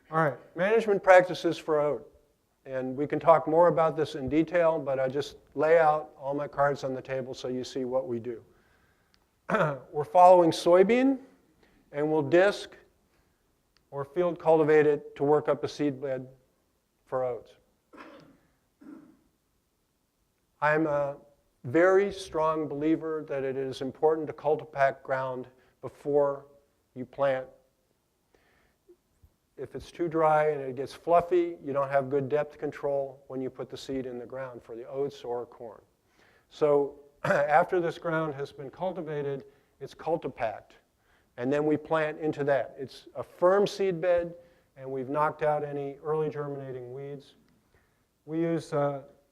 All right, management practices for oat. And we can talk more about this in detail, but I just lay out all my cards on the table so you see what we do. We're following soybean, and we'll disc or field cultivate it to work up a seed bed for oats. I'm a very strong believer that it is important to cultipact ground before you plant. If it's too dry and it gets fluffy, you don't have good depth control when you put the seed in the ground for the oats or corn. So after this ground has been cultivated, it's cultipact. And then we plant into that. It's a firm seed bed, and we've knocked out any early germinating weeds. We use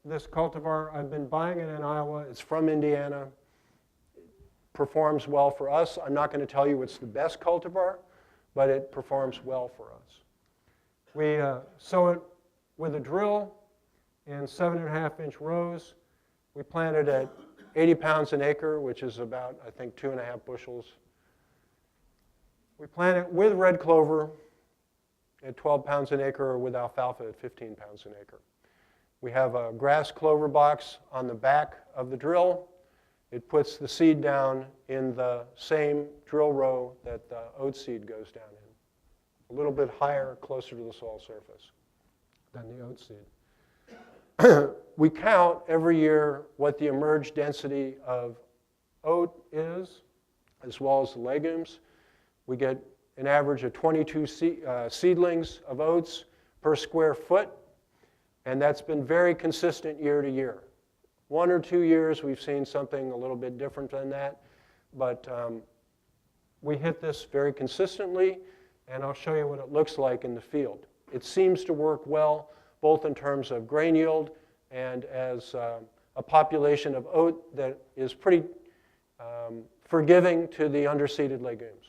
this cultivar. I've been buying it in Iowa. It's from Indiana. It performs well for us. I'm not going to tell you it's the best cultivar, but it performs well for us. We sow it with a drill in 7.5-inch rows. We plant it at 80 pounds an acre, which is about, I think, 2.5 bushels. We plant it with red clover at 12 pounds an acre or with alfalfa at 15 pounds an acre. We have a grass clover box on the back of the drill. It puts the seed down in the same drill row that the oat seed goes down in. A little bit higher, closer to the soil surface than the oat seed. We count every year what the emerged density of oat is, as well as the legumes. We get an average of 22 seedlings of oats per square foot, and that's been very consistent year to year. 1 or 2 years we've seen something a little bit different than that, but we hit this very consistently, and I'll show you what it looks like in the field. It seems to work well, both in terms of grain yield and as a population of oat that is pretty forgiving to the underseeded legumes.